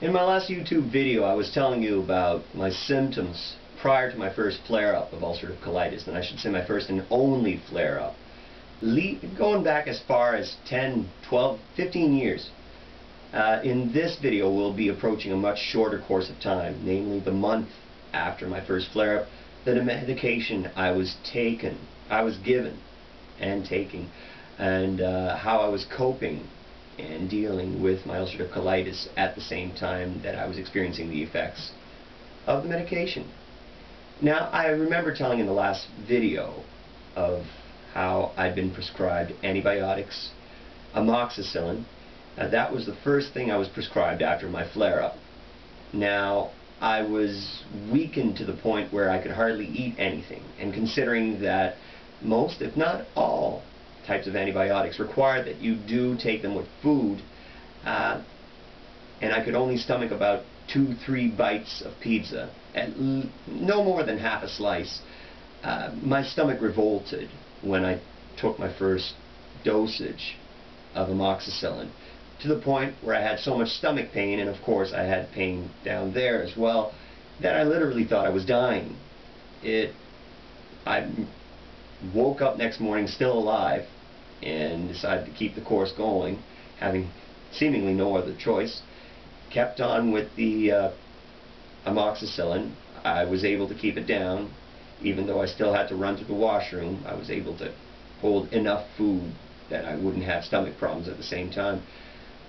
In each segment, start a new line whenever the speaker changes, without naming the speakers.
In my last YouTube video, I was telling you about my symptoms prior to my first flare-up of ulcerative colitis, and I should say my first and only flare-up. Going back as far as 10, 12, 15 years. In this video, we'll be approaching a much shorter course of time, namely the month after my first flare-up, the medication I was given and taking, and how I was coping and dealing with my ulcerative colitis at the same time that I was experiencing the effects of the medication. Now, I remember telling in the last video of how I'd been prescribed antibiotics, amoxicillin. That was the first thing I was prescribed after my flare-up. Now, I was weakened to the point where I could hardly eat anything, and considering that most, if not all, types of antibiotics require that you do take them with food, and I could only stomach about 2-3 bites of pizza, and no more than half a slice. My stomach revolted when I took my first dosage of amoxicillin, to the point where I had so much stomach pain, and of course I had pain down there as well, that I literally thought I was dying. I woke up next morning still alive and decided to keep the course going, having seemingly no other choice. Kept on with the amoxicillin. I was able to keep it down, even though I still had to run to the washroom. I was able to hold enough food that I wouldn't have stomach problems at the same time.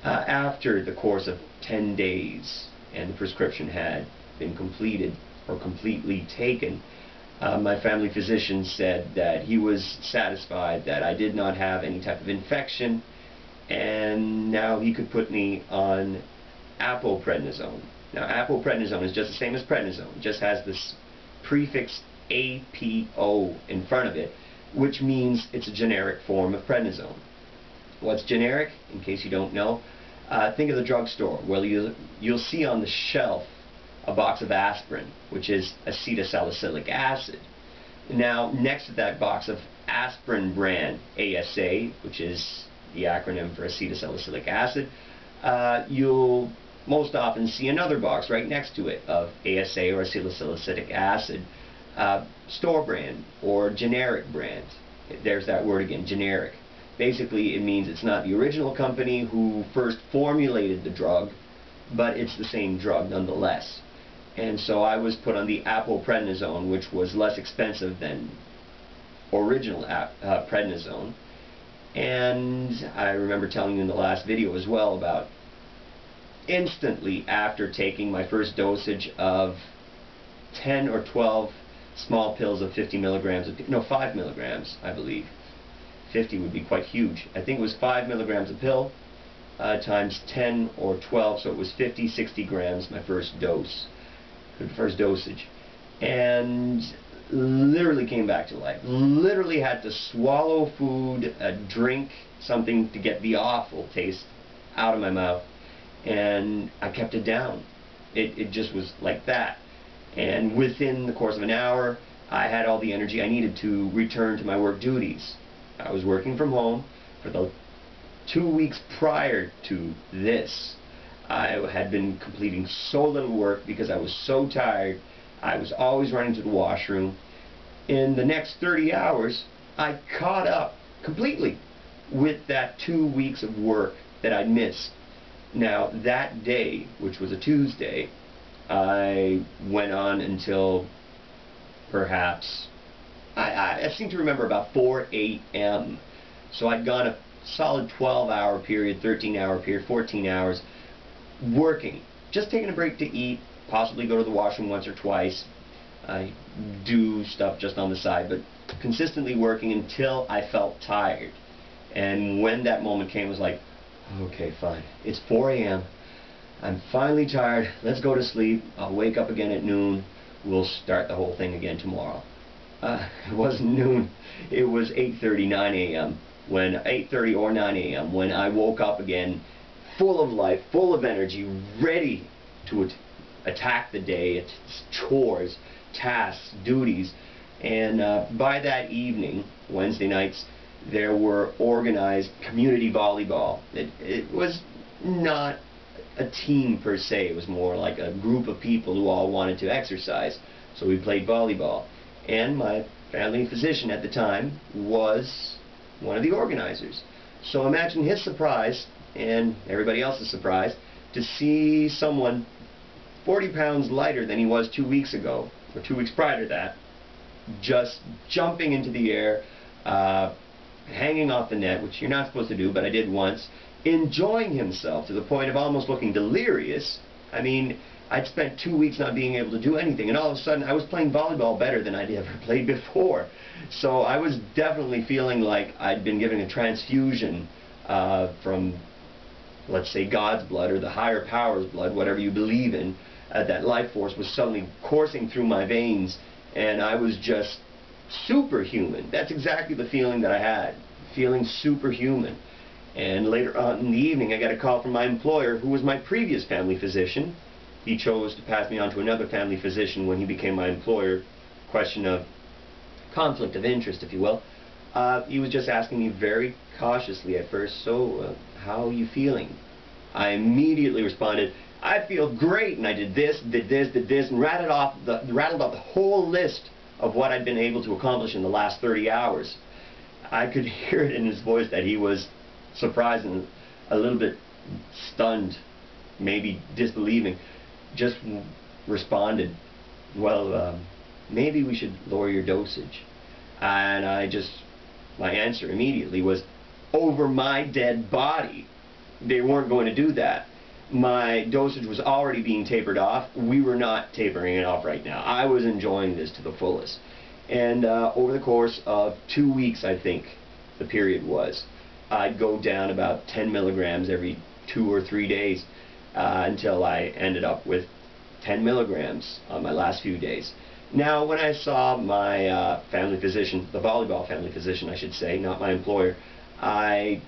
After the course of 10 days and the prescription had been completed or completely taken, my family physician said that he was satisfied that I did not have any type of infection, and now he could put me on Prednisone. Now, Prednisone is just the same as prednisone. It just has this prefix APO in front of it, which means it's a generic form of prednisone. What's generic, in case you don't know? Think of the drugstore, where you'll see on the shelf a box of aspirin, which is acetylsalicylic acid. Now, next to that box of aspirin brand, ASA, which is the acronym for acetylsalicylic acid, you'll most often see another box right next to it of ASA or acetylsalicylic acid, store brand or generic brand. There's that word again, generic. Basically, it means it's not the original company who first formulated the drug, but it's the same drug nonetheless. And so I was put on the Prednisone, which was less expensive than original prednisone. And I remember telling you in the last video as well about instantly after taking my first dosage of 10 or 12 small pills of 50 milligrams, 5 milligrams, I believe. 50 would be quite huge. I think it was 5 milligrams a pill times 10 or 12, so it was 50, 60 grams my first dose, the first dosage. And literally came back to life. Literally had to swallow food, drink something to get the awful taste out of my mouth, and I kept it down. It just was like that. And within the course of an hour, I had all the energy I needed to return to my work duties. I was working from home. For the 2 weeks prior to this, I had been completing so little work because I was so tired. I was always running to the washroom. In the next 30 hours, I caught up completely with that 2 weeks of work that I'd missed. Now, that day, which was a Tuesday, I went on until perhaps, I seem to remember about 4 a.m. So I'd gone a solid 12-hour period, 13-hour period, 14 hours working, just taking a break to eat, possibly go to the washroom once or twice, do stuff just on the side, but consistently working until I felt tired. And when that moment came, it was like, okay, fine, it's 4 a.m. I'm finally tired, let's go to sleep. I'll wake up again at noon, we'll start the whole thing again tomorrow. It wasn't noon, it was 8:30, 9 a.m. 8:30 or 9 a.m. when I woke up again, full of life, full of energy, ready to attack the day, its chores, tasks, duties. And by that evening, Wednesday nights, there were organized community volleyball. It was not a team per se. It was more like a group of people who all wanted to exercise. So we played volleyball. And my family physician at the time was one of the organizers. So imagine his surprise, and everybody else's surprise, to see someone 40 pounds lighter than he was 2 weeks ago, or 2 weeks prior to that, just jumping into the air, hanging off the net, which you're not supposed to do, but I did once, enjoying himself to the point of almost looking delirious. I mean, I'd spent 2 weeks not being able to do anything, and all of a sudden I was playing volleyball better than I'd ever played before. So I was definitely feeling like I'd been given a transfusion from, let's say, God's blood or the higher power's blood, whatever you believe in. That life force was suddenly coursing through my veins, and I was just superhuman. That's exactly the feeling that I had, feeling superhuman. And later on in the evening, I got a call from my employer, who was my previous family physician. He chose to pass me on to another family physician when he became my employer. Question of conflict of interest, if you will. He was just asking me very cautiously at first, so how are you feeling? I immediately responded, I feel great, and I did this, and rattled off the whole list of what I'd been able to accomplish in the last 30 hours. I could hear it in his voice that he was surprised and a little bit stunned, maybe disbelieving. Just responded, well, maybe we should lower your dosage. And my answer immediately was, over my dead body. They weren't going to do that. My dosage was already being tapered off. We were not tapering it off right now. I was enjoying this to the fullest. And over the course of 2 weeks, I think the period was, I'd go down about 10 milligrams every 2 or 3 days until I ended up with 10 milligrams on my last few days. Now, when I saw my family physician, the volleyball family physician, I should say, not my employer, I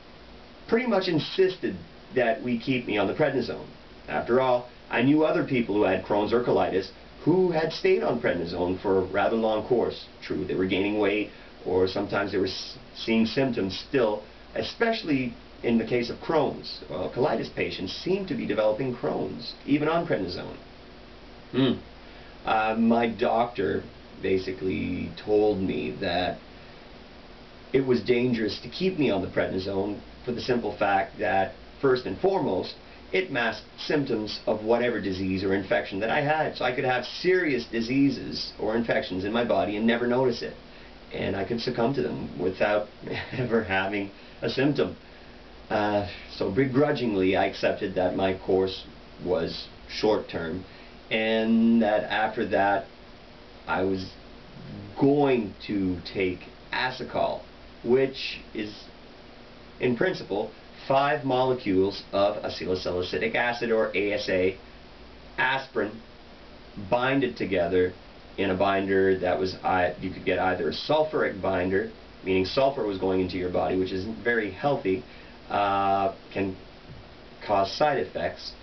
pretty much insisted that we keep me on the prednisone. After all, I knew other people who had Crohn's or colitis who had stayed on prednisone for a rather long course. True, they were gaining weight, or sometimes they were seeing symptoms still, especially in the case of Crohn's. Well, colitis patients seem to be developing Crohn's, even on prednisone. My doctor basically told me that it was dangerous to keep me on the prednisone for the simple fact that, first and foremost, it masked symptoms of whatever disease or infection that I had. So I could have serious diseases or infections in my body and never notice it. And I could succumb to them without ever having a symptom. So begrudgingly, I accepted that my course was short-term, and that after that, I was going to take Asacol, which is, in principle, 5 molecules of acetylsalicylic acid, or ASA, aspirin, bind it together in a binder that was, you could get either a sulfuric binder, meaning sulfur was going into your body, which isn't very healthy, can cause side effects,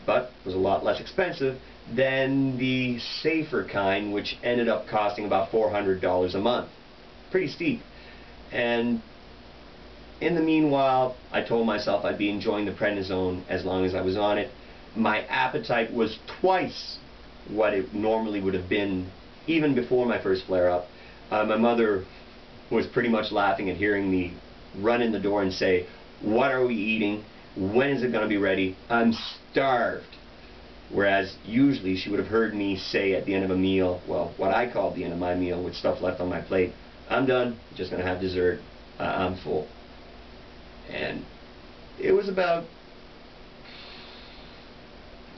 but was a lot less expensive than the safer kind, which ended up costing about $400 a month. Pretty steep. And in the meanwhile, I told myself I'd be enjoying the prednisone as long as I was on it. My appetite was twice what it normally would have been even before my first flare-up. My mother was pretty much laughing at hearing me run in the door and say, "What are we eating? When is it going to be ready? I'm starved." Whereas usually she would have heard me say at the end of a meal, well, what I called the end of my meal with stuff left on my plate, "I'm done, just going to have dessert, I'm full." And it was about,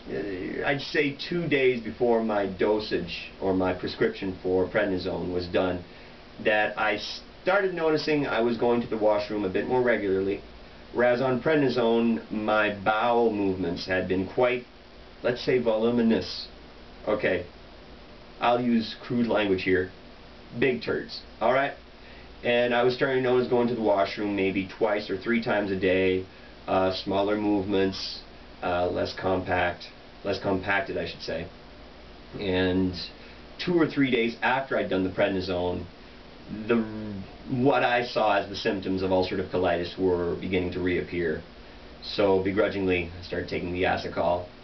I'd say 2 days before my dosage or my prescription for prednisone was done, that I started noticing I was going to the washroom a bit more regularly, whereas on prednisone my bowel movements had been quite, let's say, voluminous. Okay, I'll use crude language here. Big turds, alright? And I was starting to notice going to the washroom maybe 2 or 3 times a day, smaller movements, less compacted I should say. And 2 or 3 days after I'd done the prednisone, what I saw as the symptoms of ulcerative colitis were beginning to reappear. So begrudgingly, I started taking the Asacol,